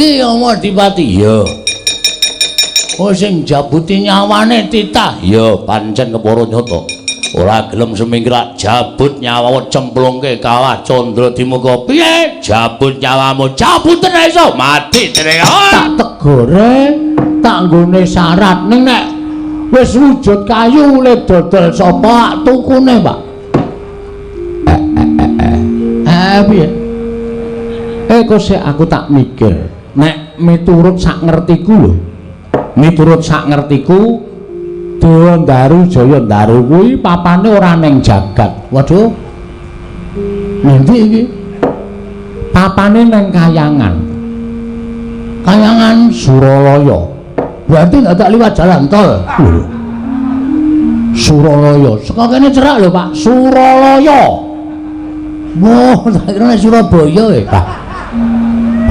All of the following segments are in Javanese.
Ki Adipati ya. Oh sing jabuti nyawane titah ya pancen kepara nyata. Ora gelem semingkrak jabut nyawamu cemplungke kawah Candra Dimuka. Piye? Jabut nyawamu jabuten iso mati jenenge. Tak tegore tak nggone syarat ning nek wis wujud kayu le dodol sapa tukune, Pak. Piye? Kok sik aku tak mikir nek miturut sak ngertiku lho. Miturut sak ngertiku Dewa Ndaru Jaya Ndaru kuwi papane ora ning jagat. Waduh. Nanti iki papane ning Kayangan. Kayangan Suralaya. Berarti ndak tak liwat jalan tol. Suralaya. Saka kene cerak lho, Pak. Suralaya. Wah, tak kira Surabaya Pak.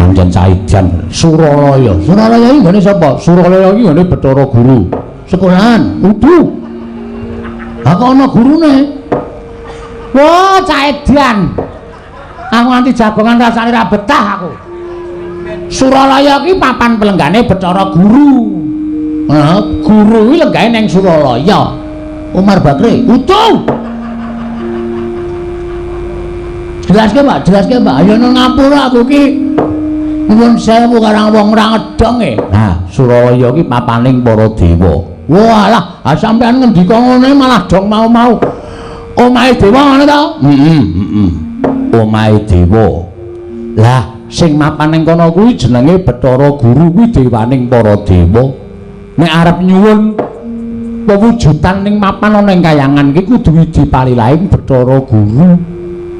Pancen caidan Suralaya. Suralaya iki gone sapa? Suralaya iki gone Bathara Guru. Sekolahan, udu. Aku ana gurune. Wah, caedan. Aku nganti jagongan rasane ra betah aku. Suralaya ki papan pelenggane Bathara Guru. Nah, guru iki lenggane ning Suralaya. Umar Bakri, utuh. Jelaske, Pak. Ayo nang ngapura aku ki. Nuwun sewu karang wong ora ngedong e. Nah, Suralaya ki papaning para dewa. Walah, sampean ngendika ngene malah dong mau-mau. Omahe dewa ngono to? Omahe dewa. Lah, sing mapan ning kono kuwi jenenge Bathara Guru kuwi dewaning para dewa. Nek arep nyuwun pewujudan ning mapan ana ing Kayangan ki kudu dipalilaing Bathara Guru.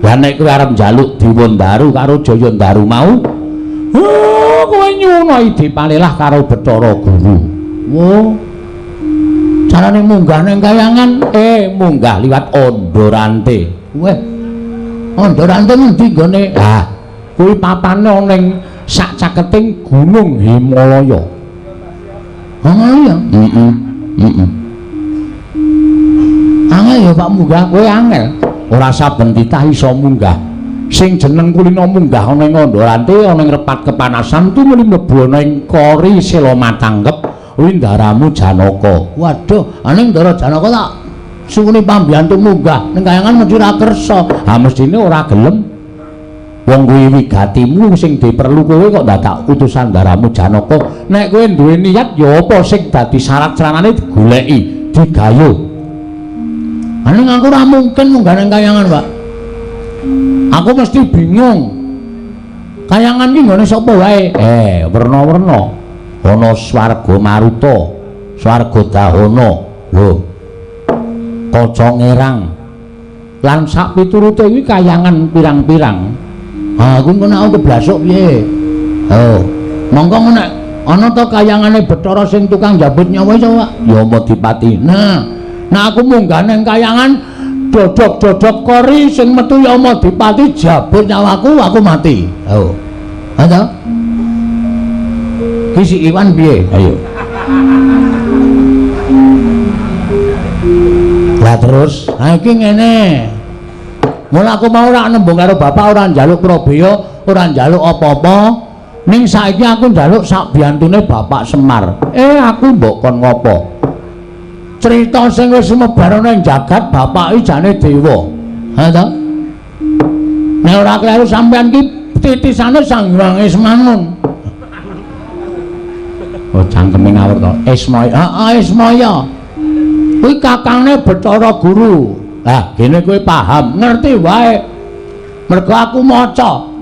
Lah nek kowe arep njaluk Dewa Ndaru karo Jaya Ndaru mau, kowe nyuwun dipalilah karo Bathara Guru. Wo. Carane munggah ning Kayangan, munggah liwat Andorante. Weh. Andorante endi gone? Ah, kuwi papane ana ning sak caketing Gunung Himalaya. Iya. Angel ya Pak munggah, kowe angel. Ora saben titah iso munggah. Sing jeneng kulino munggah ana ing Andorante, ana ing repat kepanasan tu muni mlebu ana ing Kori Sela Matanggep. Kuwi Ndaramu Janaka. Waduh, aning Ndara Janaka tak suwune pambiyantu munggah ning Kayangan mesti ora kersa. Ha mestine ora gelem. Wong kuwi wigatimu sing diperlu kowe kok dadak utusan Ndaramu Janaka. Nek kowe duwe niat ya apa sing dadi syarat ceranane digoleki, digayuh. Aning aku ora mungkin munggah ning Kayangan, Pak. Aku mesti bingung. Kayangan ki nggone sapa wae? Werna-werna. Ana swarga Maruta, swarga Dahana, lho. Kaca Ngerang. Lan sak piturute kuwi Kayangan pirang-pirang. Ha, kuwi kena aku keblasuk piye? Oh, monggo nek ana to Kayangane Bathara sing tukang jabut nyawa iso, Pak? Ya Adipati. Nah, aku munggah ning Kayangan dodok-dodok Kori sing metu ya Adipati jabut nyawaku aku mati. Oh. Ada? Ki si Iwan piye? Ayo. Lah terus, ha iki ngene. Mula aku mau ora nembung karo bapak ora njaluk Prabaya, ora njaluk apa-apa. Ning saiki aku njaluk sak biyantune Bapak Semar. Aku mbok kon ngopo? Cerita sing wis sumebar ning jagat bapak iki jane dewa. Ha to? Nek ora kleru sampean ki titisane Sang Hyang Ismangun. Oh cangkeme ngawur to. Ismaya. Ismaya. Kuwi kakangne Bathara Guru. Lah, kene kowe paham, ngerti wae. Mergo aku maca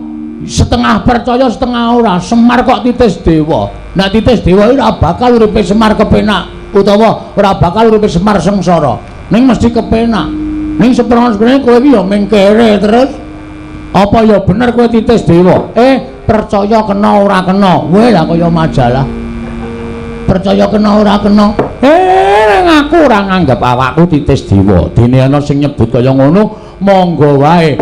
setengah percaya setengah ora. Semar kok titis dewa. Nek titis dewa ora bakal uripe Semar kepenak utawa ora bakal uripe Semar sengsara. Ning mesti kepenak. Ning seprene kowe iki ya mengkere terus. Apa ya bener kowe titis dewa? Percaya kena ora kena. Kowe lah kaya majalah. Percaya kena ora kena. Aku ora nganggep awakku titis dewa. Dene ana sing nyebut kaya ngono, monggo wae.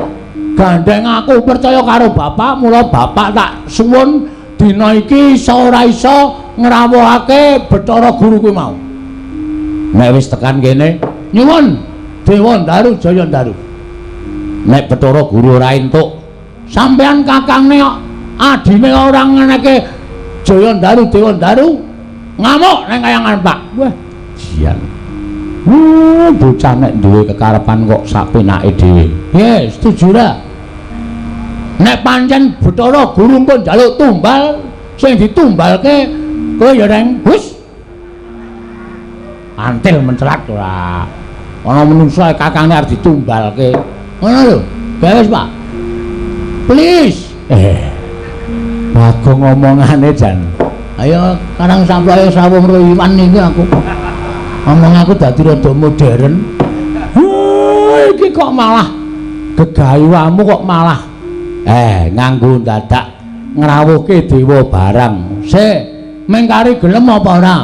Gandeng aku percaya karo bapak, mula bapak tak suwun dina iki iso ora iso ngrawuhake Bathara Guru kuwi mau. Nek wis tekan kene, nyuwun Dewa Ndaru Jaya Ndaru. Nek Bathara Guru ora entuk, sampean kakangne adine ora ngeneke Jayandaru Dewandaru ngamuk nang kayangan Pak. Wah, jian. Bocah nek duwe kekarepan kok sak penake dhewe. Nggih, setuju ra? Nek pancen Bathara Guru pun njaluk tumbal, sing ditumbalke kowe ya nang wis antil mencelat ora. Ana menungsa kakange arep ditumbalke. Ngono lho. Wis, Pak. Please. Bagong ngomongane jan. Ayo karang sampai sawung roiwan iki aku. Omong aku dadi rada modern. Iki kok malah gegawamu kok malah nganggo dadak ngrawuhke dewa barang. Sik, mengkari gelem apa ora?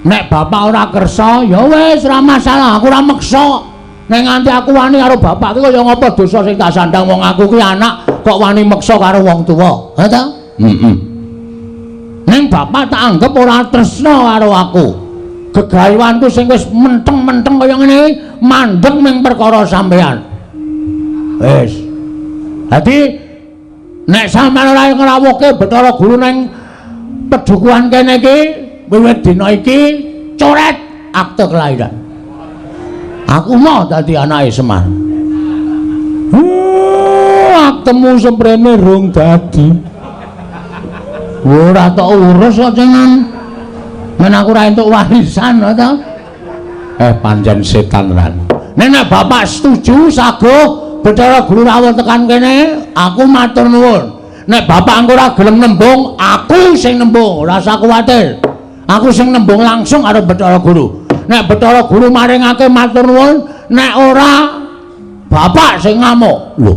Nek bapak ora kersa, ya wis ora masalah, aku ora meksa. Nek nganti aku wani karo bapak ki kaya ngapa dosa sing tak sandang wong aku ki anak kok wani meksa karo wong tuwa. Ha ta? Ning bapak tak anggap ora tresna karo aku. Gegaweanku sing wis menteng-menteng kaya ngene mandeg ming perkara sampean. Wis. Dadi nek sampean ora ngrawuhke Bathara Guru ning pedukuhan kene iki wiwit dina iki coret akte kelahiran. Aku mau dadi anake Semar. Aktemu semprene rung dadi. Ora tok urus kok jenengan. Men aku ora entuk warisan to. Pancen setan lan. Nek bapak setuju saguh Bathara Guru rawuh tekan kene, aku matur nuwun. Nek bapak engko ora gelem nembung, aku sing nembung, ora usah kuwatir. Aku sing nembung langsung karo Bathara Guru. Nek Bathara Guru maringake matur nuwun, nek ora bapak sing ngamuk. Lho.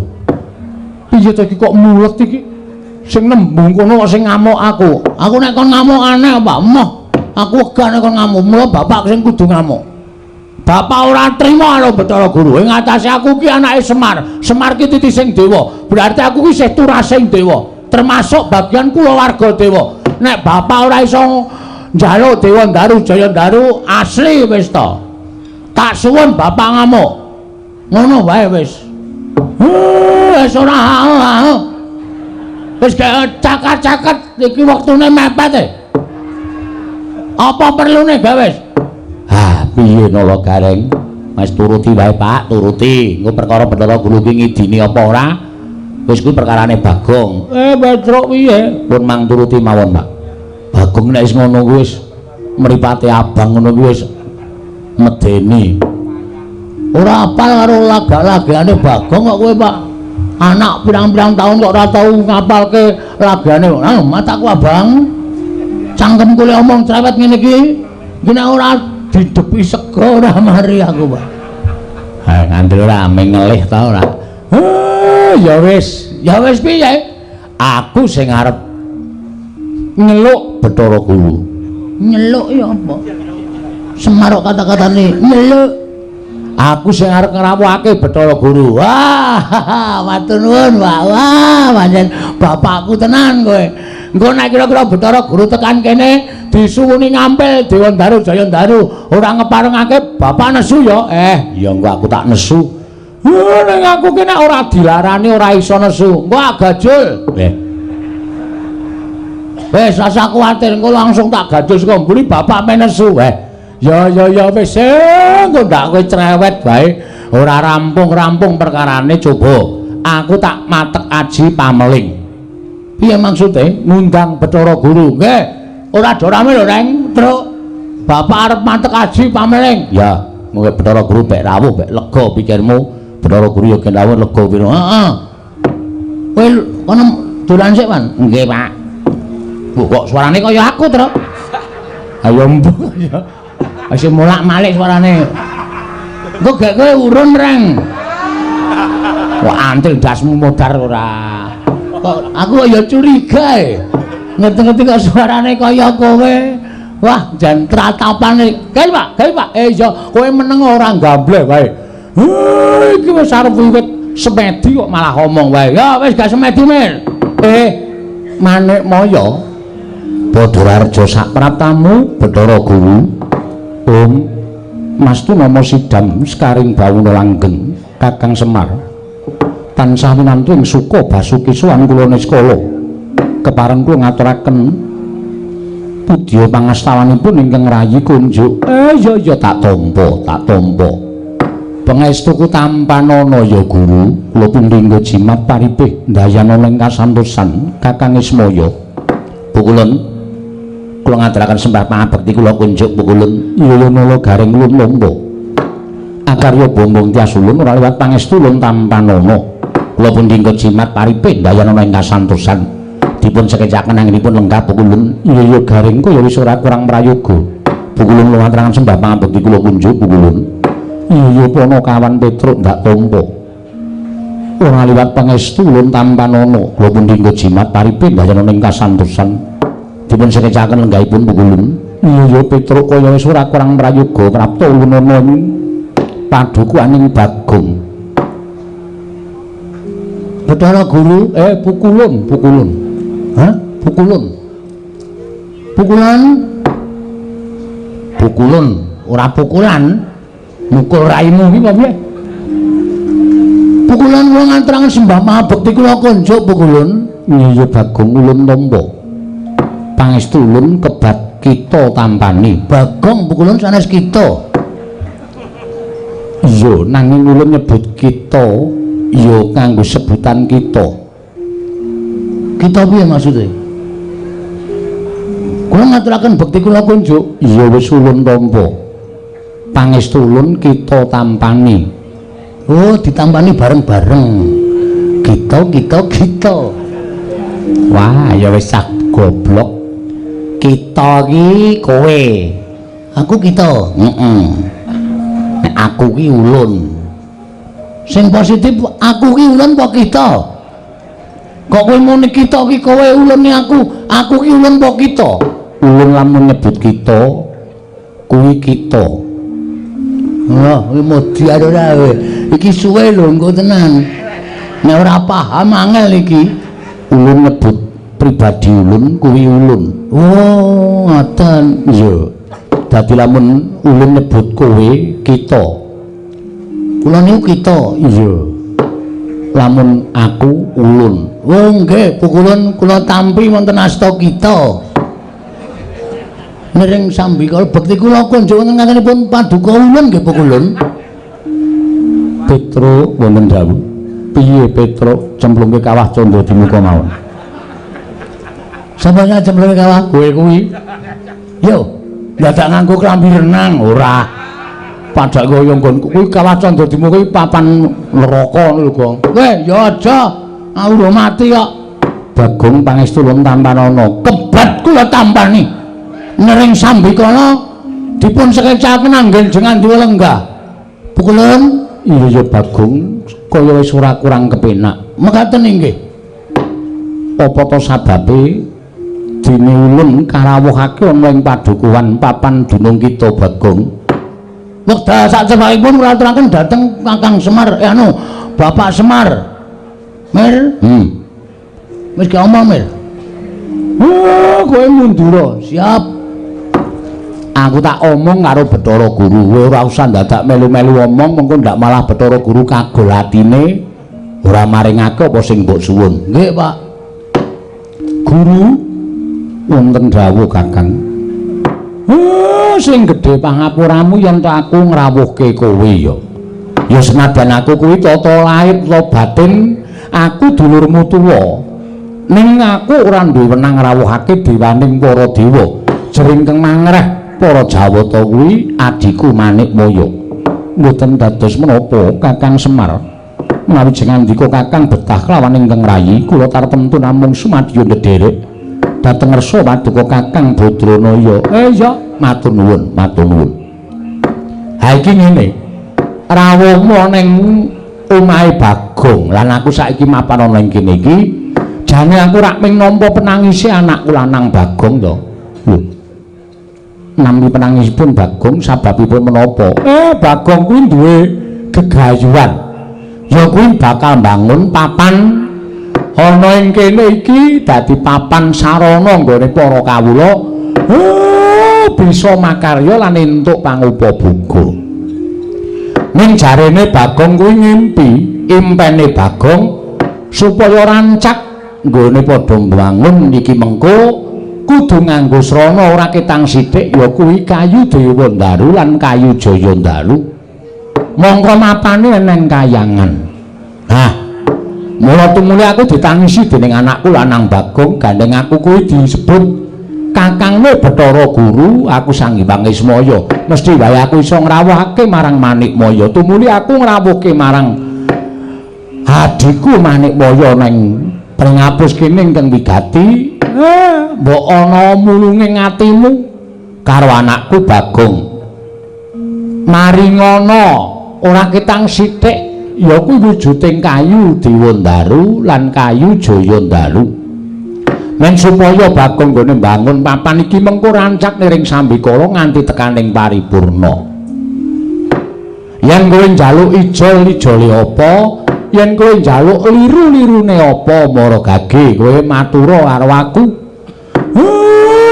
Piye to iki kok mulet iki? Sing nembung kono kok sing ngamuk aku. Aku nek kon ngamuk aneh apa? Emoh. Aku wegah nek kon ngamuk, mula bapak sing kudu ngamuk. Bapak ora trima karo Bathara Guru. Ing atase aku ki anake Semar. Semar ki titi sing dewa. Berarti aku ki isih turasing dewa, termasuk bagian kulawarga dewa. Nek bapak ora iso njaluk Dewandaru Jayandaru asli wis to. Tak suwun bapak ngamuk. Ngono wae wis. Wis ora wis cakat-cakat iki wektune mepet e. Apa perlune gawe wis? Piye nala gareng? Mas turuti wae Pak, turuti. Engko perkara Bathara Guru ki ngidini apa ora? Wis kuwi perkarane Bagong. Batruk piye? Pun mang turuti mawon, Pak. Bagong nek wis ngono kuwi wis mripate abang ngono kuwi wis medeni. Ora apal karo laga-lagane Bagong kok kowe, Pak. Anak pirang-pirang tahun kok ora tau ngapalke lagane. Mataku abang. Cangkemku le omong cerewet ngene iki. Iki ora didepi sego ora mari aku, Pak. Ngandel ora mengelih ta ora. Ya wis piye? Aku sing arep nyeluk Bathara Guru. Nyeluk ya apa? Semarok kata-katane nyeluk. Aku sing arep ngrawuhake Bathara Guru. Wah, matur nuwun, Pak. Wah, pancen bapakku tenan kowe. Engko nek kira-kira Bathara Guru tekan kene disuwuni ngampil Dewandaru Jayandaru ora ngeparengake bapak nesu ya. Ya engko aku tak nesu. Ning aku ki nek ora dilarani ora iso nesu. Engko gajul. Wis asa kuwatir engko langsung tak gajul saka mburi bapak men nesu. Ya wis engko ndak kowe cerewet bae. Ora rampung-rampung perkarane coba. Aku tak matek aji pameling. Piye maksude ngundang Bathara Guru? Nggih. Ora dorame lho, Reng. Truk. Bapak arep matek aji pameling. Ya, mengko Bathara Guru bek rawuh, bek lega pikirmu. Bathara Guru ya rawuh lega piro. Heeh. Kowe kono dolan sik, Man? Nggih, Pak. Kok suarane kaya aku, Truk? Ayo mbok ya. Wis mulak-malik suarane. Engko gek kowe urun, Reng. Kok antil dasmu modar ora. Kok aku ya curiga e. Ngerti-ngerti kok suarane kaya kowe. Wah, jan tratapane. Gawe, Pak, gawe, Pak. Ya, kowe meneng ora gambleh wae. Iki wis arep wiwit semedi kok malah ngomong wae. Ya wis gak semedi, Mir. Manik Maya. Badararja sak praptamu Bathara Guru. Mastu nama Sidam Sekaring Bawuna Langgeng Kakang Semar. Tansah winantu ing suka Basuki Sowan kula Niskala. Kepareng kula ngaturaken pudya pangastawanipun ingkang rayi kunjuk. Ya tak tampa. Pangestuku tampanana ya Guru, kula pundhingga jimat paripih ndayanana ing kasantosan Kakang Ismaya. Pukulun kula ngaturaken sembah pangabekti kula kunjuk pukulun. Ya nala garing ulun lomba. Akarya bombong tias ulun ora liwat pangestu ulun tampanana. Kula pundhingga jimat paripih ndayanana ing kasantosan. Dipun sekecaken anggenipun lenggah pukulun. Ya garing kaya wis ora kurang prayoga. Pukulun kula ngaturaken sembah pangabekti kula kunjuk pukulun. Iya Panakawan Petruk ndak tampa. Ora liwat pangestu ulun tampanana. Kula pundhingga jimat paripih ndayanana ing kasantosan. Dipun sekecaken lenggahipun pukulun. Iya Petruk kaya wis ora kurang prayoga prapta ulun ana ing padukuaning Bagong. Bathara Guru, pukulun. Hah? Pukulun, ora pukulan. Mukul raimu iki apa piye? Pukulan kula ngaturaken sembah mabekti kula kunjuk pukulun. Iya Bagong ulun tampa. Pangestu ulun kebat kita tampani. Bagong pukulun sanes kita. Iya, nanging ulun nyebut kita ya kanggo sebutan kita. Kita piye maksude? Kula ngaturaken bekti kula kunjuk. Iya wis ulun tampa. Pangestu ulun kita tampani. Oh, ditampani bareng-bareng. Kita. Wah, ya wis sak goblok. Kita ki kowe. Aku kita. Nek aku ki ulun. Sing positif aku ki ulun apa kita? Kok kowe muni kita ki kowe ulun ni aku ki ulun apa kita? Ulun lamun nyebut kita, kuwi kita. Wah, iki modi ora kowe. Iki suwe lho engko tenan. Nek ora paham angel iki. Ulun nyebut pribadi ulun kuwi ulun. Oh, ngoten. Iya. Dadi lamun ulun nyebut kowe kita. Kula niku kita. Iya. Lamun aku ulun. Oh, nggih, pukulun kula tampi wonten asta kita. Nering sambikala bekti kula kunjuk wonten ngatenipun paduka ulun nggih pukulun. Petruk wonten dawuh. Piye Petruk cemplungke kawah candha di muka mawon. Sampeyan cemplungke kawah kowe kuwi. Yo, dadak nganggo klambi renang ora. Padha kaya nggonku kuwi kawah candha di muka iki papan neraka lho, Gong. Weh, ya aja. Aku mati kok. Bagong pangestu ulun tampanana. Kebat kula tampani. Nering sambikala dipun sekecaken anggenjengan diwa lenggah. Pukulun, iya Bagong kaya wis ora kurang kepenak. Mekaten inggih. Apa to sababe dene ulun karawuhake ana ing padukuhan papan dunung kita Bagong. Wekdal sacepakipun kula aturaken dhateng Kakang Semar, Bapak Semar. Mir. Wis gak omong, Mir. Oh, kowe mundur. Siap. Aku tak omong karo Bathara Guru, kowe ora usah dadak melu-melu omong mengko ndak malah Bathara Guru kagol atine ora maringake apa sing mbok suwun. Nggih, Pak. Guru wonten dawuh Kakang. Oh, sing gedhe pangapuramu yen to aku ngrawuhke kowe ya. Ya senajan aku kuwi tata lair ta batin, aku dulurmu tuwa. Ning aku ora duwe wenang ngrawuhake dewaning para dewa. Jering mangreh para Jawata kuwi adiku Manik Moyo. Mboten dados menapa Kakang Semar. Menawi jengandika Kakang betah kelawan ingkang rayi, kula tartemtu namung sumadya ndederek dhateng ngersa paduka Kakang Badranaya. Ya, matur nuwun. Ha iki ngene. Rawuhmu ning omahe Bagong, lan aku saiki mapan ana ing kene iki, jane aku rak ming nampa penangise anakku lanang Bagong to. Lho. Nampi penangisipun Bagong sababipun menapa? Bagong kuwi duwe gegayuhan. Ya kuwi bakal mbangun papan ana ing kene iki dadi papan sarana nggone para kawula. Bisa makarya lan entuk pangupabuga. Ning jarene Bagong kuwi ngimpi, impene Bagong supaya rancak nggone padha mbangun iki mengko kudu nganggo srana ora ketang sithik ya kuwi kayu Dewandaru lan kayu Jayandaru. Mongko mapane eneng kayangan. Nah, mula tumuli aku ditangisi dening anakku lanang Bagong, gandeng aku kuwi disebut Kakangmu Bathara Guru, aku Sang Hyang Ismaya. Mesti wae aku iso ngrawuhake marang Manikmaya. Tumuli aku ngrawuhke marang adikku Manikmaya ning Pringapus kene ingkang wigati. Mbok ana mulunging atimu karo anakku Bagong. Maringana ora ketang sithik ya kuwi wujuding kayu Dewandaru lan kayu Jayandaru. Men supaya Bagong nggone mbangun papan iki mengko rancak niring Sambikala nganti tekaning paripurna. Yen kowe njaluk ijol-ijole apa, yen kowe njaluk liru-lirune apa, mara gage kowe matura karo aku.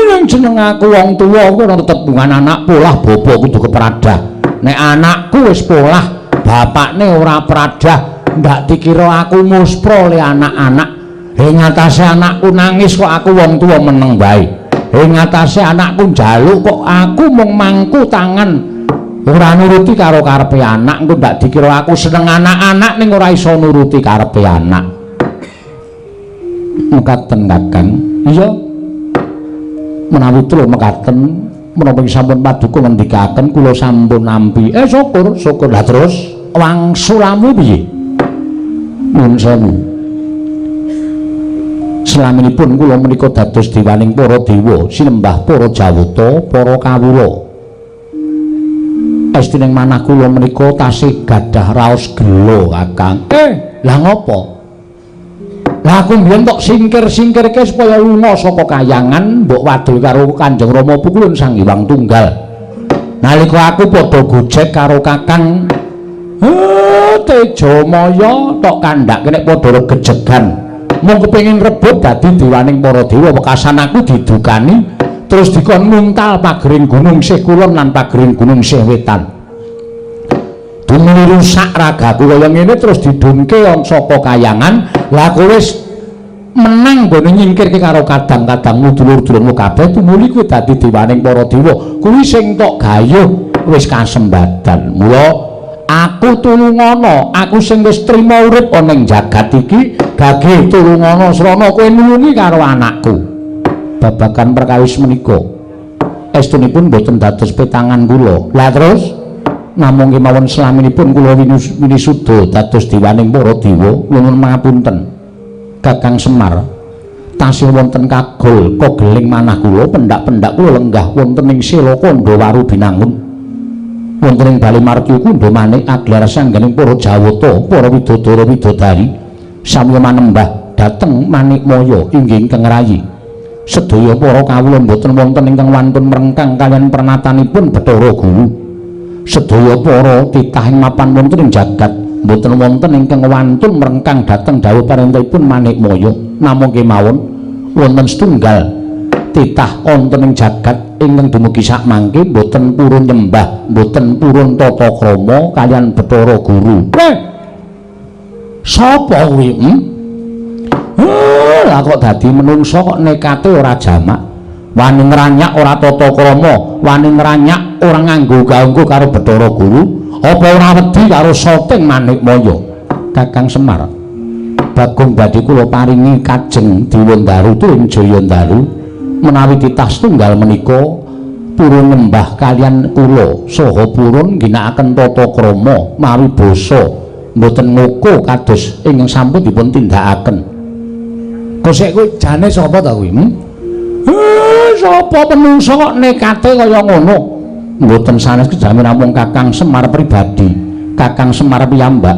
Yen jeneng aku wong tuwa ora tetembungan anak polah bapa kudu kepradah. Nek anakku wis polah, bapakne ora pradah, ndak dikira aku muspra le anak-anak. Ing atase anakku nangis kok aku wong tuwa meneng bae. Ing atase anakku njaluk kok aku mung mangku tangan ora nuruti karo karepe anak. Engko ndak dikira aku seneng anak-anak ning ora iso nuruti karepe anak. Mekaten Kakang. Iya. Menawi kula mekaten menapa sampun paduka ngendikaken kula sampun nampi. Syukur. Lah terus wangsulamu piye? Nuwun sewu. Selaminipun kula menika dados dewaning para dewa, sinembah para Jawata, para kawula. Estuning manah kula menika tasih gadah raos gelo, Kakang. Lah ngopo? Lah aku mbiyen tok singkir-singkirke supaya lunga saka kayangan mbok wadul karo Kanjeng Rama Pukulun Sang Hyang Tunggal. Nalika aku padha gojek karo Kakang Tejamaya tok kandhake nek padha regejegan. Mung kepengin rebut dadi dewaning para dewa, wekasan aku didukani terus dikon nguntal pagering gunung sih kulon lan pagering gunung sih wetan. Dumuni rusak ragaku kaya ngene terus didunke saka kayangan. Lah kowe wis menang gone nyingkirke karo kadang-kadangmu dulur-dulurmu kabeh, tumuli kowe dadi dewaning para dewa. Kuwi sing tok gayuh wis kasembadan. Mula aku tulungana, aku sing wis trima urip ana ing jagat iki, gage tulungana srana kowe nulungi karo anakku. Babagan perkawis menika estunipun boten dados petangan kula. Lah terus namung kemawon slaminipun kula winisuda dados dewaning para dewa, nuwun pangapunten. Kakang Semar, tasih wonten kagol kageling manah kula, pendak-pendak kula lenggah wonten ing Sela Kandhawaru binangun. Wonten ing Bali Martya Kundha Manik aglar sangganing para Jawata, para widodara widodari samiya manembah dhateng Manikmaya inggih ingkang rayi. Sedaya para kawula boten wonten ingkang wantun mrengkang kaliyan pernatanipun Bathara Guru. Sedaya para titah ing mapan wonten ing jagat boten wonten ingkang wantun mrengkang dhateng dawuh parentahipun Manikmaya. Namung kemawon wonten setunggal titah wonten ing jagat ingkang dumugi sak mangke boten purun nyembah, boten purun tata krama kaliyan Bathara Guru. Sapa kuwi? Lah kok dadi menungsa kok nekate ora jamak, wani nranyak ora tata krama, wani nranyak ora nganggo ganggo karo Bathara Guru, apa ora wedi karo sating Manikmaya? Kakang Semar, Bagong badhe kula paringi kajeng Dewandaru tuwing Jayandaru. Menawi titah setunggal menika purun nyembah kalian kula saha purun ginakaken tata krama mawi basa mboten ngoko kados ingkang sampun dipun tindakaken. Kosek kuwi jane sapa ta kuwi? Sapa menungsa kok nekate kaya ngono? Mboten sanes kejame namung Kakang Semar pribadi, Kakang Semar piyambak.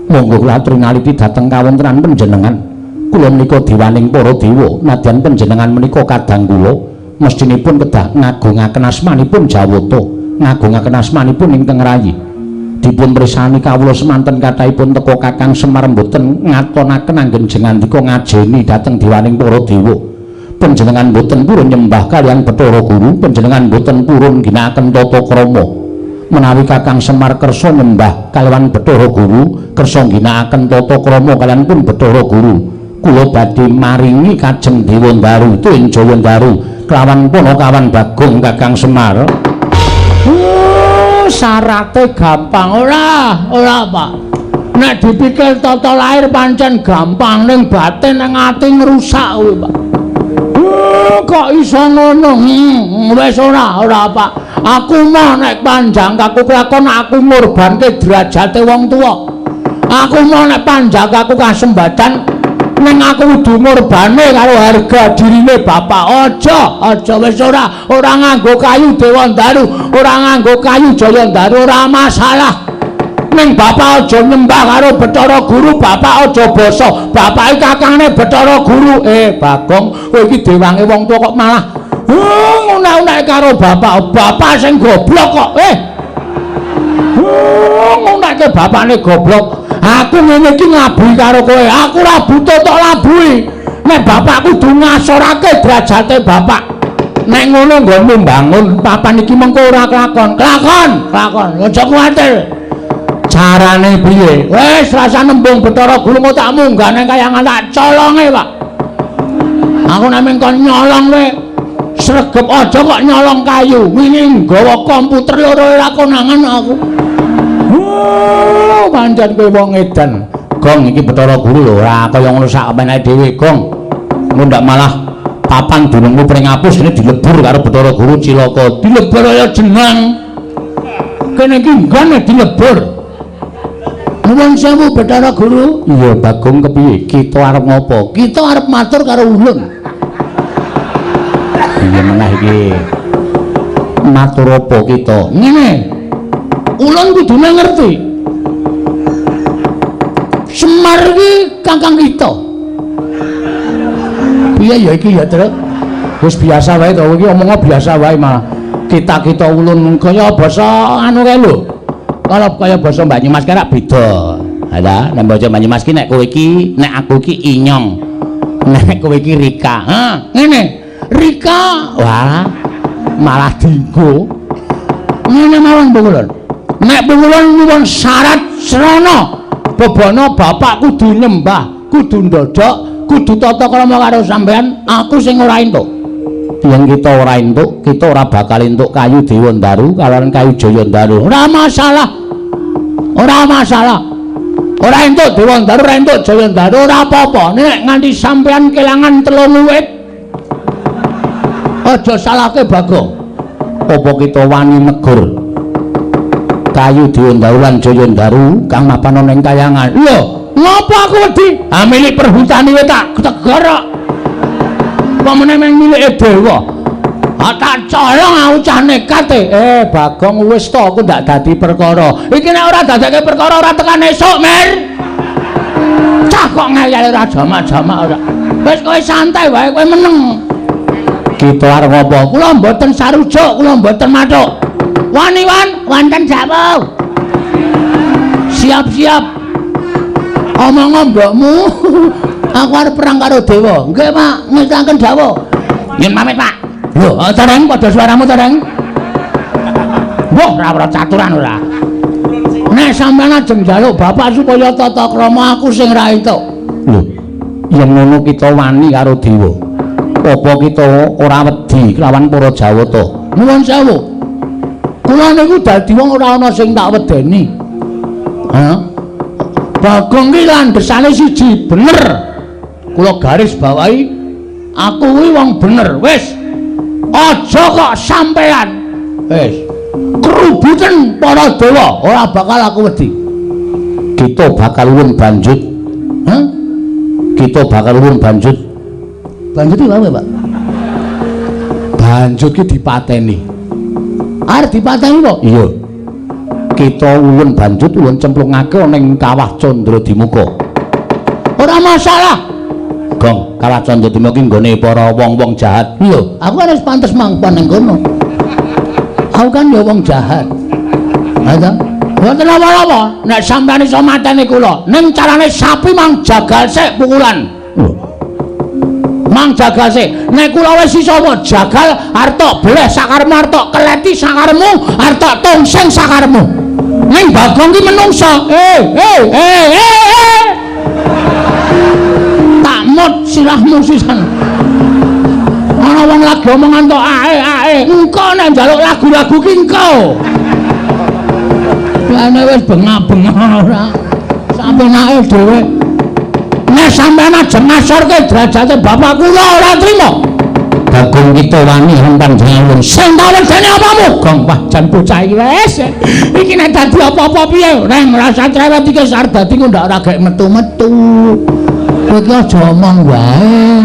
Monggo kula aturi naliti dhateng kawontenan panjenengan. Kula menika dewaning para dewa, nadyan panjenengan menika kadang kula mestinipun kedah ngagungaken asmanipun Jawata, ngagungaken asmanipun ingkang rayi. Dipun pirsani kawula semanten kathahipun teka Kakang Semar mboten ngatonaken anggen jengandika ngajeni dhateng dewaning para dewa. Panjenengan mboten purun nyembah kaliyan Bathara Guru, panjenengan mboten purun ginakaken tata krama. Menawi Kakang Semar kersa nyembah kaliyan Bathara Guru, kersa ginakaken tata krama kaliyan pun Bathara Guru, kula badhe maringi kajeng Dewa Ndaru tuwin Jaya Ndaru kelawan Punakawan Bagong Kakang Semar. Syarate gampang ora Pak. Nek dipikir tata lair pancen gampang ning batin ning ati ngrusak kuwi Pak. Kok iso ngono? Wis ora Pak. Aku mah nek panjang aku kelakon aku ngorbanke derajate wong tuwa. Aku mau nek panjang aku kasembadan ning aku kudu ngorbane karo harga dirine bapak. Aja wis ora nganggo kayu Dewa Ndaru, ora nganggo kayu Jaya Ndaru ora masalah. Ning bapak aja nyembah karo Bathara Guru, bapak aja basa. Bapake kakangne Bathara Guru. Bagong, kowe iki dewange wong tuwa kok malah ngunak-unak karo bapak. Bapak sing goblok kok. Ngunak ke bapakne goblok. Aku ngene iki ngabui karo kowe. Aku ora butuh tok labui. Nek bapak kudu ngasorake derajate bapak. Nek ngono nggonmu mbangun papan iki mengko ora kelakon. Kelakon. Aja kuwatir. Carane piye? Wis rasa nembung Bathara Guru mau tak munggah ning kayangan tak colonge, Pak. Aku nek mengkon nyolong kowe sregep aja kok nyolong kayu. Wingi nggawa komputer loro ora konangan aku. Pancen kowe wong edan. Gong iki Bathara Guru lho, ora kaya ngono sak meneh dhewe, Gong. Ngundak malah papan dunungmu pring apus ini dilebur karo Bathara Guru cilaka. Dilebur kaya jeneng. Kene iki nggone dilebur. Nuwun sewu Bathara Guru. Iya, Bagong kepiye? Kita arep ngopo? Kita arep matur karo ulun. Iya meneh iki. Matur apa kita? Ngene. Ulun kudune ngerti. Semar iki kakang kita. Piye ya iki ya, Truk? Wis biasa wae to, iki omongnya biasa wae malah. Kita ulun kaya basa anu kae lho. Kalau kaya basa Banyumas kira beda. Ada, nek basa Banyumas ki nek kowe iki, nek aku iki Inyong. Nek kowe iki Rika. Ngene. Rika, wah malah dinggo. Ngene mawon Bungulun. Nek Bungulun nyuwun syarat srana bebono bapak kudu nyembah, kudu ndodok, kudu tata krama karo sampean, aku sing ora entuk. Yen kita ora entuk, kita ora bakal entuk kayu Dewa Ndaru kalawan kayu Jaya Ndaru. Ora masalah. Ora entuk Dewa Ndaru, ora entuk Jaya Ndaru, ora apa-apa. Nek nganti sampean kelangan 3 wit, aja salahke Bagong. Apa kita wani negur kayu Dewa Ndaru lan Jaya Ndaru kang mapan ning kayangan. Lho, ngapa aku wedi? Milik perhutani wae tak tegar kok. Pamane meng milike dewa. Tak colong aku cah nekat Bagong wis to aku ndak dadi perkara. Iki nek ora dadake perkara ora tekan esuk, Mir. Cah kok ngeyel ora jamak-jamak ora. Wis kowe santai wae, kowe meneng. Kita arep apa? Kula mboten sarujuk, kula mboten mathuk. Wani wonten jawab. Siap-siap. Omong mbokmu. Aku arep perang karo dewa. Nggih, Pak, ngestaken dawuh. Yen pamit, Pak. Lho, tereng padha suaramu tereng. Wah, ora caturan ora. Nek sampeyan ajeng njaluk bapak supaya tata krama aku sing ra entuk. Lho, yen ngono kita wani karo dewa. Apa kita ora wedi kelawan para Jawata? Nuwun sewu. Kula niku dadi wong ora ana sing tak wedeni. Bagong ki landhesane siji, bener. Kula garis bawahi aku kuwi wong bener. Wis. Aja kok sampean. Wis. Kerubutan para dewa ora bakal aku wedi. Kita bakal ulun banjut. Kita bakal ulun banjut. Banjut iki wae, Pak. Banjut ki dipateni. Arep dipateni kok? Iya. Kita ulun banjut ulun cemplungake ning Kawah Candra-Dimuka. Ora masalah. Gong, Kawah Candra-Dimuka nggone para wong-wong jahat. Lho, aku kan wis pantes mangkon ning kono. Aku kan ya wong jahat. Ada? Mboten apa-apa. Nek sampeyan iso mateni kula, ning carane sapi mang jagal sik pukulan. Mang jagal sik. Nek kula wis iso jagal arep bleh sakarmu, arep keleti sakarmu, arep tongseng sakarmu. Ning Bagong ki menungsa. Tak semut sirahmu sisan. Ana wong lagi omongan tok ae. Engko nek njaluk lagu-lagu ki engko. Lane wis bengah-bengah ora. Sampenake dhewe. Nek sampean aja ngasorke derajate bapak kula ora trima. Bagong kita wani hempan jangan sing tawon dene apamu gong wah jan bocah iki wis iki nek dadi apa-apa piye reng rasa cerewet iki sar dadi ndak ora gek metu-metu kowe iki aja omong wae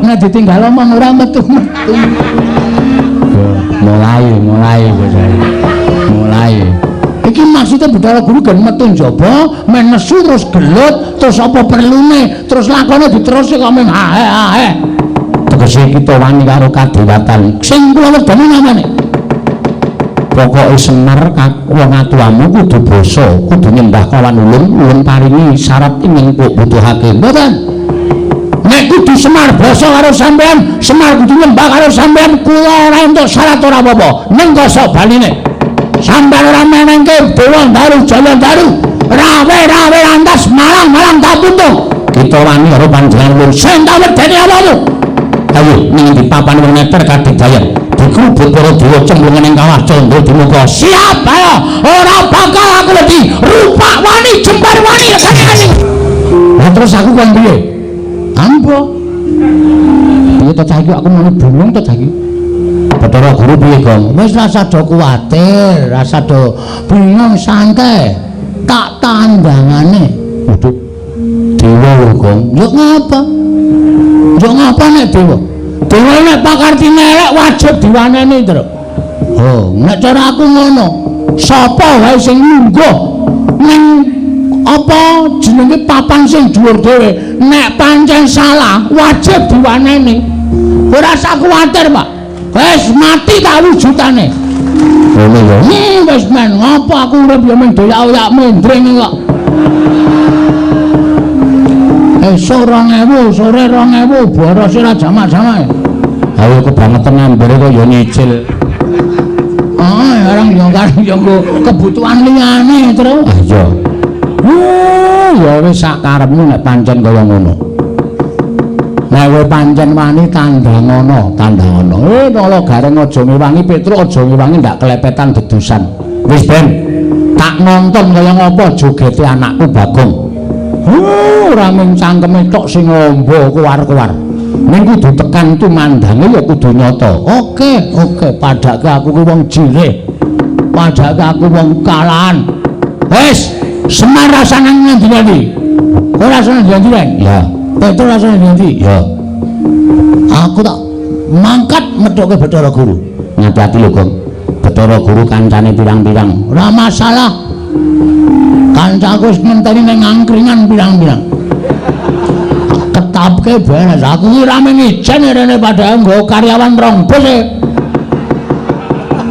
nek ditinggal omong ora metu-metu mulai bocah mulai iki maksudnya Bathara Guru gen metu njaba men nesu terus gelut terus apa perlune terus lakone diterusi kok men ae tegese kita wani karo kadewatan sing kula wedani namane pokoke Semar wong atuamu kudu basa kudu nyembah kawan ulun paringi syarat ing butuhake mboten nek kudu Semar basa karo sampean Semar kudu nyembah karo sampean kula ora entuk syarat ora apa-apa ning kok baline sampean ora menengke dewa daru jaya daru rawe antas malang tapuntung kita wani karo panjenengan ulun sing tak wedeni apamu ayo ning di papan wong meter kadidayang dikrubut para dewa cemplungan ing kawah candra dimuka siap ayo ora bakal aku wedi rupak wani jembar wani sakjane terus aku kon piye ambo piye to cah iki aku mau bingung to cah iki Bathara Guru piye gong wis rasa do kuwatir rasa do bingung santai tak tandangane waduh dewa lho gong yo ngapa nek dewa nek pakartine elek wajib diwaneni terus oh nek cara aku ngono sapa wae sing lungguh ning apa jenenge papan sing dhuwur dhewe nek pancen salah wajib diwaneni ora usah kuwatir Pak wis mati tak wujudane ngono ya wis men ngapa aku urip ya men doyak-oyak mendring kok sore 2000 boros ora jamak-jamak ayo kebangetan ambere kok ya nyicil orang yo kebutuhan liyane terus iya ya wis sak karepmu nek pancen kaya ngono nek kowe pancen wani tandhangono nolo gareng aja ngewangi Petruk aja ngewangi ndak kelepetan dedusan wis ben tak nonton kaya ngapa jogete anakku Bagong ora mung cangkeme tok sing ngombo kuwar-kuwar ning kudu tekan tumandange ya kudu nyata oke padake aku ki wong jireh padake aku wong kalahan wis Semar rasane ngendi-endi ora rasane ngendi ya Petruk rasane ngendi ya aku tak mangkat methoke Bathara Guru ngati-ati lho Gong Bathara Guru kancane pirang-pirang ora masalah kancaku wis ngenteni ning angkringan pirang-pirang ketapke beres aku ki rame ngijen rene padahal nggo karyawan rong bus e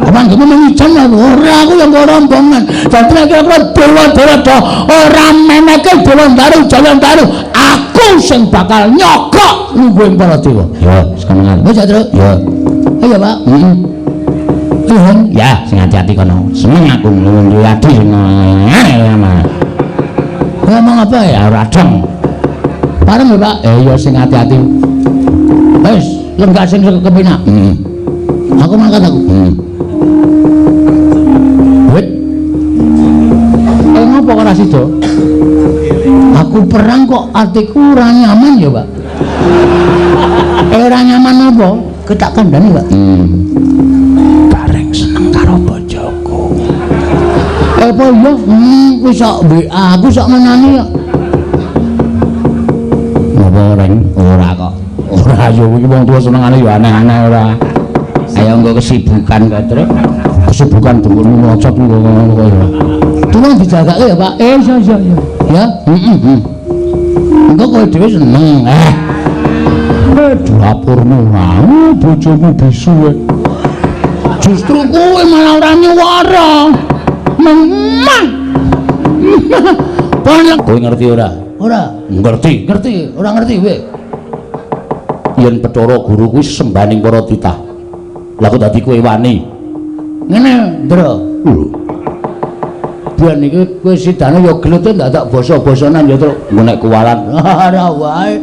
Abang gini mengijan ora aku yang nggo rombongan dadi nek aku dewa-dewa do ora meneke dewa daru jaya daru aku sing bakal nyogok lungguhing para dewa ya sekarang wis terus ya ayo Pak ya sing hati-hati kono seneng aku nglunjui adi sing ngomong apa ya ora dong bareng lho Pak ya sing hati-hati wis lenggah sing kepenak aku mangkat aku wit ngapa kok ora sida aku perang kok atiku ora nyaman ya Pak ora nyaman apa ketak kandhane Pak seneng karo bojoku apa ya wis sok aku sok menani kok ngopo reng ora kok ora yo iki wong tuwa senengane yo aneh-aneh ora ayo nggo kesibukan kok terus kesibukan dengkulmu ngocot ngono kok ya tolong dijagake ya Pak iya ya engko kowe dhewe seneng dapurmu wae bojomu bisu justru kowe malah ora nyuwara memang kowe ngerti ora ngerti ora ngerti kowe yen Bathara Guru kuwi sembaning para titah lha kok dadi kowe wani ngene Ndra biyen iki kowe sidane ya gelut ndak tak basa-basanan ya terus nek kuwalan ora wae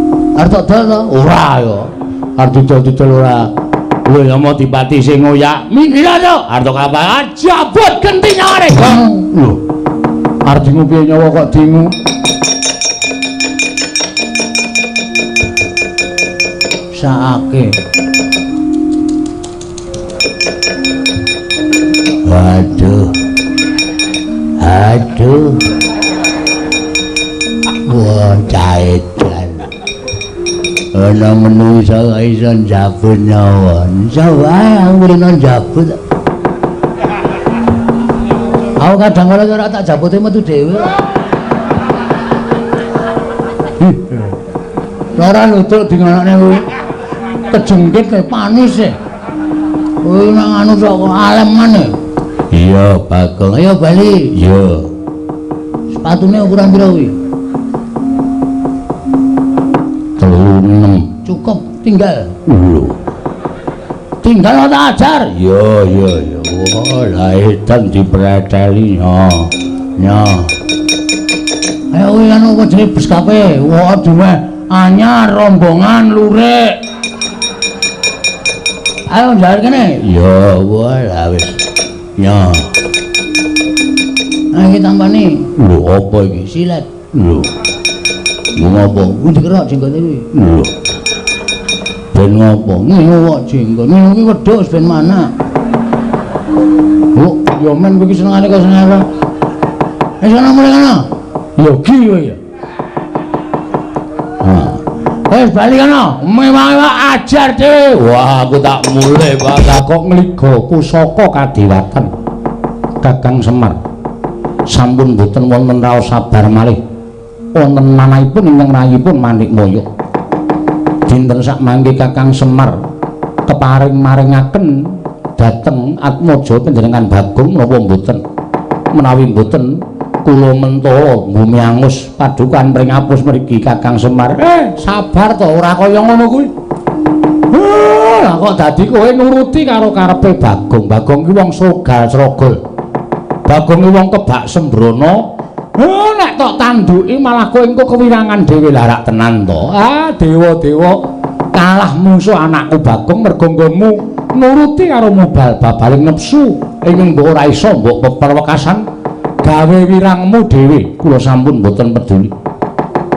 Arep dol to? Ora ya. Arep didol ora. Lho ya mau dipati sing ngoyak. Minggir to. Arep kapan? Jabut genti nyaware. Lho. Arep dingu piye nyawa kok dingu? Saake. Aduh. Wah, caedan. Ana menungsa kok iso njabut nyawa. Iso wae aku rene njabut. Aku kadang ora tak jabute metu dhewe. Ora nutuk dinganane kuwi. Kejengkit kaya panis e. Kuwi nang anu kok alem maneh. Iya, Bagong. Ayo bali. Iya. Sepatune ukuran pira kuwi? 36. Cukup tinggal. Lho. Tinggal tak ajar. Iya. Wah, lah edan dipreteli nya. Ayo kuwi anu kok jenenge bus kape. Wah, duwe anyar rombongan lurik. Ayo njaluk kene. Iya, wah lah wis. Ya. Nah, iki tampane. Lho, apa iki? Silet. Lho. Ngopo? Kuwi dikerok jenggote kuwi. Lho. Ben ngopo? Ngowo jenggot. Iki wedhus ben mana? Oh, yo men iki senengane kok senengane. Wis ana mulai kana. Yo ki kowe ya. Wis bali kana. Mewah ajar dhewe. Wah, aku tak mulai Pak kok ngligo pusaka kadewatan. Kakang Semar. Sampun boten wonten raos sabar malih. Wonten manahipun ingkang rayipun Manikmaya. Dinten sakmangke Kakang Semar keparing-maringaken dhateng Atmaja panjenengan Bagong napa mboten? Menawi mboten kula mentala bumi angus padukan pring apus mriki Kakang Semar. Sabar to, ora kaya ngono kuwi. Lah kok dadi kowe nuruti karo karepe Bagong. Bagong ki wong srogal-srogol. Bagong ki wong kebak sembrono. Nek tok tanduki malah kowe engko kewirangan dhewe larak tenan to. Dewa-dewa kalah musuh anakku Bagong mergo nggonmu nuruti karo mubal-babaling nepsu. Ing mbok ora iso mbok peperwekasan gawe wirangmu dhewe. Kula sampun mboten peduli.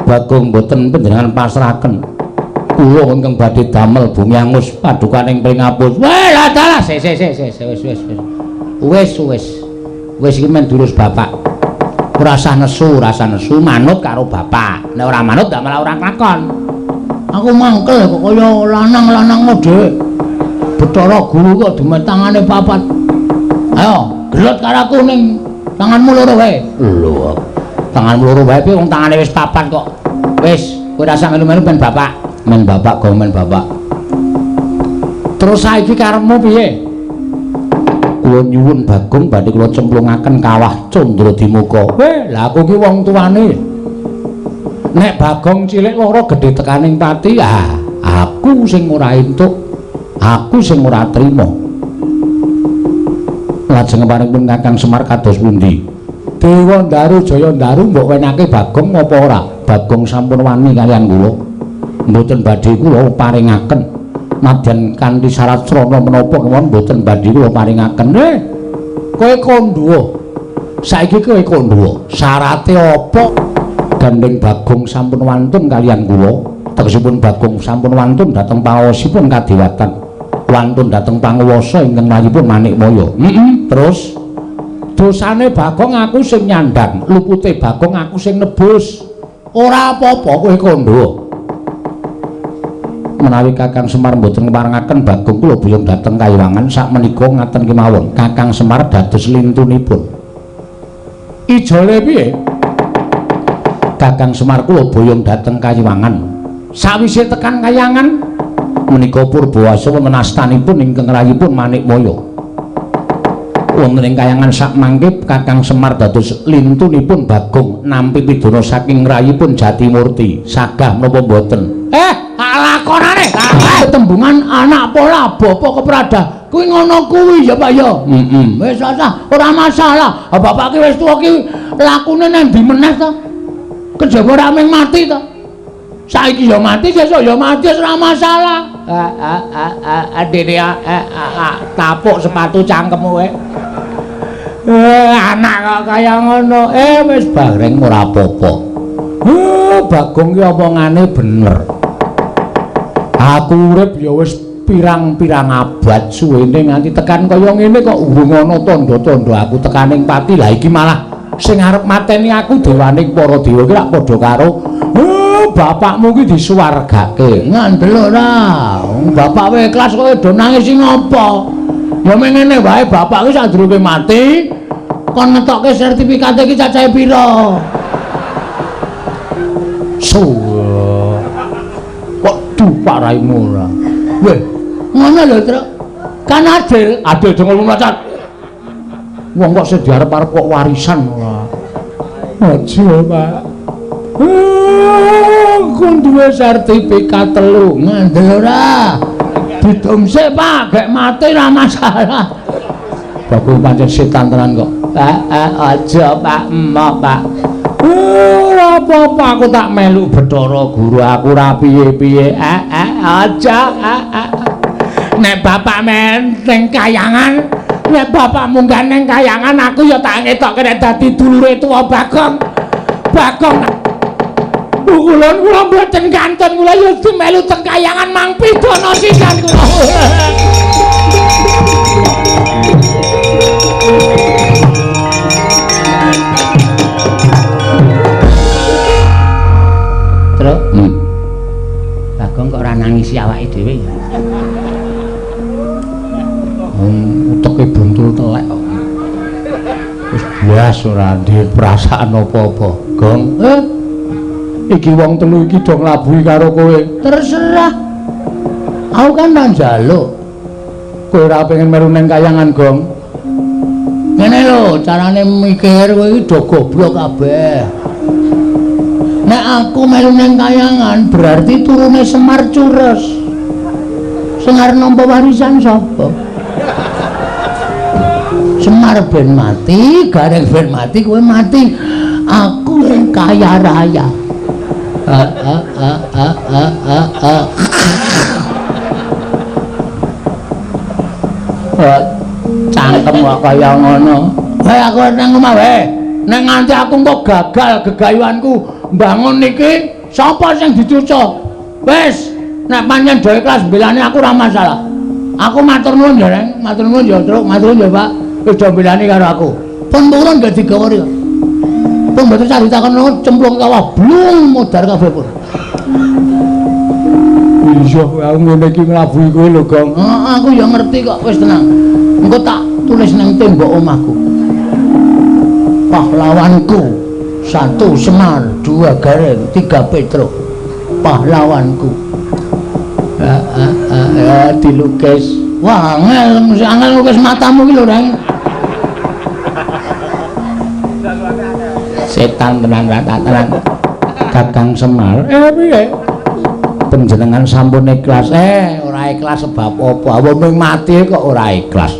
Bagong mboten panjenengan pasrahaken. Kula ingkang badhe damel bumi angus padukaning pringapus. Lah dalah wis iki men durus bapak. Ora usah nesu manut karo bapak. Nek ora manut gak malah ora klakon. Aku mangkel kok kaya lanang-lanang dhewe. Bathara Guru kok dumetangane papat. Ayo, gelut karo aku ning tanganmu loro wae. Lho, tanganmu loro wae piye wong tangane wis papat kok. Wis, kowe ora usah melu-melu ben bapak. Men bapak go men bapak. Terus saiki karepmu piye? Kula nyuwun Bagong badhe kula cemplungaken kawah Candradimukha. Lah aku ki wong tuane. Nek Bagong cilik loro gedhe tekaning pati, aku sing ora entuk. Aku sing ora trima. Lajeng paringipun Kakang Semar kados pundi? Dewa Ndaru Jaya Ndaru mbok wenake Bagong apa ora? Bagong sampun wani kaliyan kula. Mboten badhe kula paringaken. Madyan kanthi syarat srana menapa kemawon mboten badhe kula paringaken. Kowe kandha. Saiki kowe kandha. Syarate apa? Gandeng Bagong sampun wantun kaliyan kula. Tegesipun Bagong sampun wantun dhateng pangaosipun kadewatan. Wantun dhateng panguwasa ingkang rayipun Manikmaya. Terus dosane Bagong aku sing nyandang, lupute Bagong aku sing nebus. Ora apa-apa kowe kandha. Menawi Kakang Semar mboten marangaken Bagong kula buyung dhateng Kayuwangan sakmenika ngaten kemawon. Kakang Semar dados lintunipun. Ijole piye? Kakang Semar kula buyung dhateng Kayuwangan. Sawise tekan Kayuwangan menika Purbawasa wonten astanipun ingkang rayipun Manikmaya. Wonten ing Kayuwangan sakmangke Kakang Semar dados lintunipun Bagong nampi pidana saking rayipun Jatimurti. Sagah menapa mboten? Lakonane tembungan anak pola bapa keprada kuwi ngono kuwi ya Pak ya. Wis ora masalah. Bapak ki wis tuwa ki lakune nang ndi meneh to? Kejaba ora mung mati to. Saiki ya mati, sesuk ya mati, ora masalah. Dene tapuk sepatu cangkemmu kowe. Anak kok kaya ngono. Wis bareng ora apa-apa. Bagong ki omongane bener. Aku urip ya wis pirang-pirang abad suwene nganti tekan kaya ngene kok urung ana tandha-tandha aku tekaning pati. Lah iki malah sing arep mateni aku dewaning para dewa ki rak padha karo bapakmu ki disuwargake. Ngandel ora. Bapak wae ikhlas kowe do nangis sing ngopo? Ya mengene wae bapak ki sadurunge mati kon ngetokke sertifikate iki cacahe pira? Kok paraimu ora. Weh, ngono lho, Truk. Kan adil dengul macan. Wong kok sing diarep-arep kok warisan ora. Aja, Pak. Ku duwe sertifikat 3. Ngandel ora. Didum sik, Pak, gek mati ora masalah. Bapak pancen setan tenan kok. Aja, Pak, emok, Pak. Ora apa-apa aku tak melu Bathara Guru aku ora piye-piye. Aja. Nek bapak ning kayangan, nek bapak munggah ning kayangan aku ya tak ngetokke nek dadi dulure tuwa Bagong. Bagong. Kula mboten kantun, kula ya melu teng kayangan mang pidana sisan kula. Truk. Bagong kok ora nangisi awake dhewe ya. Uteke buntul telek kok. Wis blas ora ndek perasaan apa-apa. Gong, iki wong telu iki do nglabuhi karo kowe. Terserah. Aku kan nang njaluk. Kowe ora pengen melu ning kayangan, Gong. Ngene lho, carane mikir kowe iki do goblok kabeh. Nek aku melu ning kayangan berarti turune Semar Cures. Sing arep nampa warisan sapa? Semar ben mati, Gareng ben mati, kowe mati. Aku sing kaya raya. Cangkem kok kaya ngono. Wae aku nang omah wae. Nek nganti aku kok gagal gegayuhanku mbangun niki, sapa sing dicucuk? Wis, nek pancen dhewe kelas belane aku ora masalah. Aku matur nuwun ya, Reng. Matur nuwun ya, Truk. Matur nuwun ya, Pak. Wis do belani karo aku. Pun purun gak digawari kok. Pun mboten caritaken cemplung kawah blung modar kabeh pun. Iya, aku ngene iki nglabuhi kowe lho, Gong. Aku ya ngerti kok, wis tenang. Engko tak tulis nang tembok omahku. Pahlawanku 1 Semar, 2 Gareng, 3 Petruk. Pahlawanku. Dilukis. Wah, angel lukis matamu iki lho, Reng. Setan tenan tenan. Kakang Semar. Piye? Panjenengan sampun ikhlas. Ora ikhlas sebab apa? Wong mati kok ora ikhlas.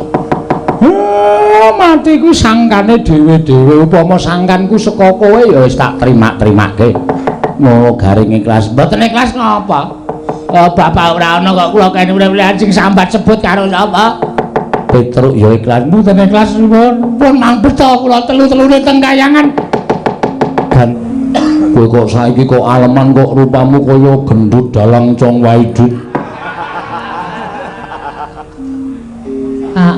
Mati ku sangkane dhewe-dhewe. Upama sangkanku saka kowe ya wis tak terima-terimake. Ngono Garing ikhlas. Mboten ikhlas ngapa? Bapak ora ana kok kula kene mulai sing sambat sebut karo sapa? Petruk ya ikhlas. Mboten ikhlas pun mang beto kula telu-telune teng kayangan. Gan kowe kok saiki kok aleman kok rupamu kaya gendut dalang cong waidut.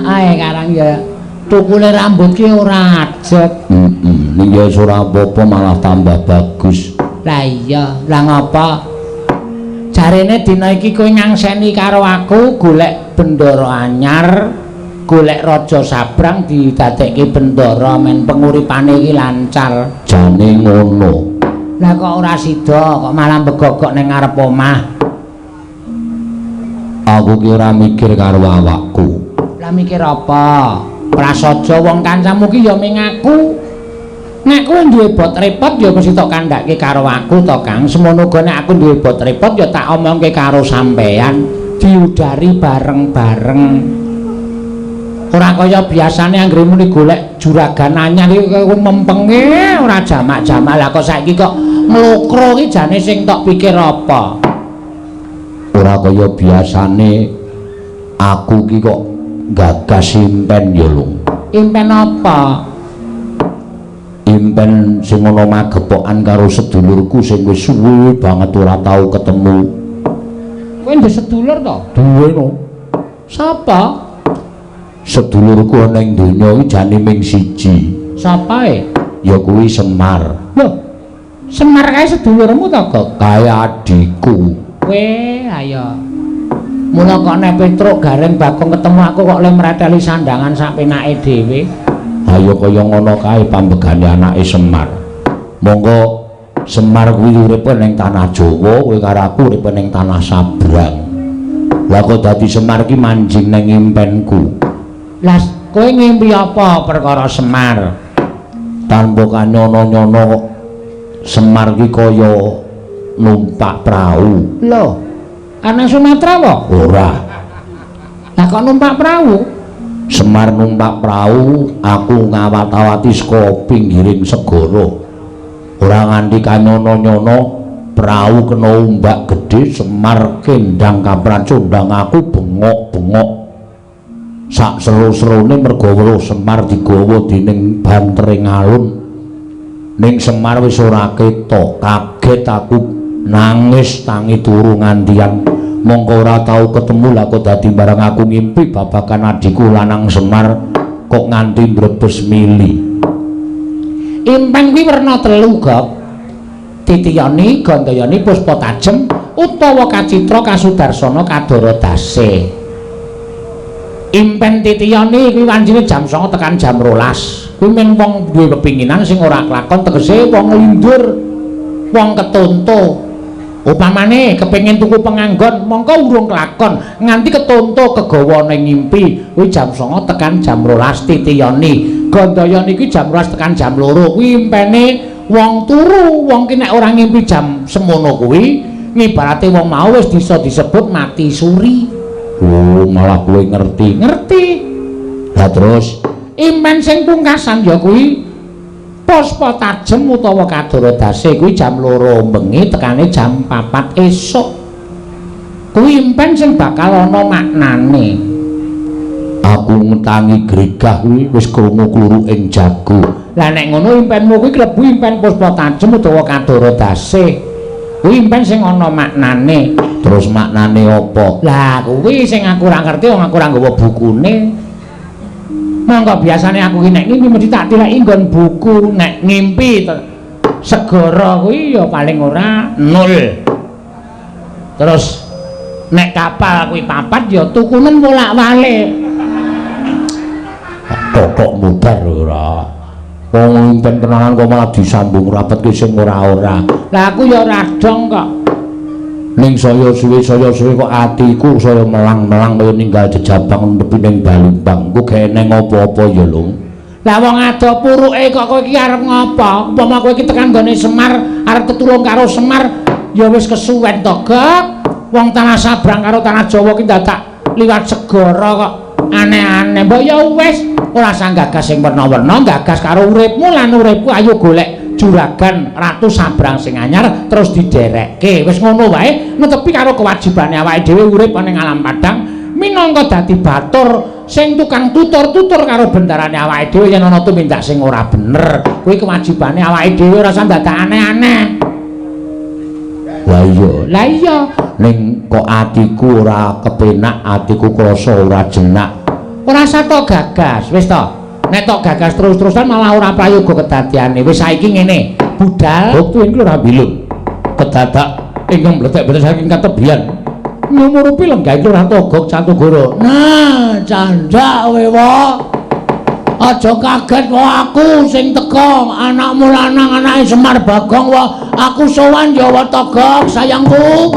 Ae karang ya tukule rambut ki ora ajet. Ning ya ora apa-apa malah tambah bagus. Lah iya, lah ngapa? Jarene dina iki kowe nyangseni karo aku golek bendara anyar, golek raja sabrang didadekke bendara men penguripane iki lancar. Jane ngono. Lah kok ora sida, kok malah begogok ning ngarep omah. Aku ki ora mikir karo awakku. Lah mikir apa? Prasaja wong kancamu ki ya ming aku. Nek kowe duwe bot repot ya mesti tok kandhake karo aku to, Kang. Semono uga nek aku duwe bot repot ya tak omongke karo sampean, diudari bareng-bareng. Ora kaya biasane anggere muni golek juragan anyar iki kowe mempenge ora jamak-jamak. Lah kok saiki kok Nglokro ki jane sing tok pikir apa? Ora kaya biasane aku ki kok gagas impen ya lho. Impen apa? Impen sing ana magepokan karo sedulurku sing wis suwe banget ora tau ketemu. Kowe ndek sedulur to? Duwe no. Sapa? Sedulurku ana ing donya iki jane ming siji. Sapae? Ya kuwi Semar. Lho. Semar kae sedulurmu to, Gok? Kae adikku. Weh, ayo. Mula kok nek Petruk Gareng Bagong ketemu aku kok le mreteli sandangan sak penake dhewe. Ayo kaya ngono kae pambegane anake Semar. Monggo Semar kuwi uripe ning tanah Jawa, kowe karo aku uripe ning tanah Sabrang. Lah kok dadi Semar ki manjing ning impenku. Lah kowe ngimpi apa perkara Semar? Tanpa kanyono-nyono Semar ki kaya numpak perahu. Loh, ana Sumatera kok? Ora. Lah kok numpak perahu? Semar numpak perahu, aku ngawat-awati saka pinggiring segara. Ora nganti kanyono-nyono perahu kena ombak gedhe, Semar kendang kapracundang aku bengok-bengok. Sak seru-serune merga weruh Semar digawa dening bantering alun. Ning Semar wis ora ketok, kaget aku nangis tangi turu ngandian. Mongko ora tau ketemu lah kok dadi barang aku ngimpi babakan adikku lanang Semar kok nganti mbrebes mili. Impen kuwi werna 3, Gok. Titiyani, Gandayani, Puspa Tajem utawa Kacitra, Kasudarsana, Kadara Dase. Impen Titiyani kuwi wancine jam 09.00 tekan jam 12. Kuwi men wong duwe pepinginan sing ora kelakon tegese wong lindur, wong ketonto. Upamane kepengin tuku penganggon mongko urung kelakon nganti ketonto kegawa ning ngimpi kuwi jam 09.00 tekan jam 12 Titiyani. Gandayani iki jam 12 tekan jam 2 kuwi impene wong turu, wong ki nek ora ngimpi jam semono kuwi ngibarate wong mau wis bisa disebut mati suri. Oh, malah kowe ngerti. Ngerti. Lah terus Impen sing pungkasan ya kuwi Puspa Tajem utawa Kadara Dase kuwi jam 2 bengi tekane jam 4 esuk. Kuwi impen sing bakal ana maknane. Aku ngetangi gregah kuwi wis krungu kluru ing jago. Lah nek ngono impenmu kuwi klebu impen Puspa Tajem utawa Kadara Dase. Kuwi impen sing ana maknane. Terus maknane apa? Lah kuwi sing aku ora ngerti wong aku ora nggawa bukune. Monggo biasane aku ki nek ngimpi mesti tak tileki nggon buku, nek ngimpi segara kuwi ya paling ora 0. Terus nek kapal kuwi 4 ya tukunen bolak-balik. Kok mudar ora. Wong impen kenalan kok malah disambung rapet ki sing ora-ora. Lah aku ya ora dong kok. Ning saya suwe kok atiku saya melang-melang kaya ninggal jejabang nepi ning Balimbang. Ku gak eneng apa-apa ya, Lung. Lah wong ado puruke kok kowe iki arep ngopo? Umpama kowe iki tekan gone Semar, arep tetulung karo Semar, ya wis kesuwen to, Gok. Wong tanah Sabrang karo tanah Jawa ki dadak liwat segara kok. Aneh-aneh. Mbok ya wis ora usah gagas sing werna-werna, gagas karo uripmu lan uripku ayo golek juragan Ratu Sabrang sing anyar terus diderekke. Wis ngono wae, netepi karo kewajibane awake dhewe urip ning alam padang minangka dadi batur sing tukang tutur-tutur karo bendarane awake dhewe yen ana tumindak sing ora bener. Kuwi kewajibane awake dhewe ora usah dadak aneh-aneh. Lah iya ning kok atiku ora kepenak, atiku krasa ora jenak. Ora usah tok gagas, wis to. Nek tok gagas terus-terusan malah ora prayoga kedadiane. Wis saiki ngene, budal Bukti iki ora bilung. Kedadak ingkang mletek-mletek saking katebian. nyumurupi lenggah iki ora togok Cantunggara. Nah, candak kowe wae. Aja kaget wae aku sing teka, anakmu lanang anake Semar Bagong wae. Aku sowan ya wae togok sayangku.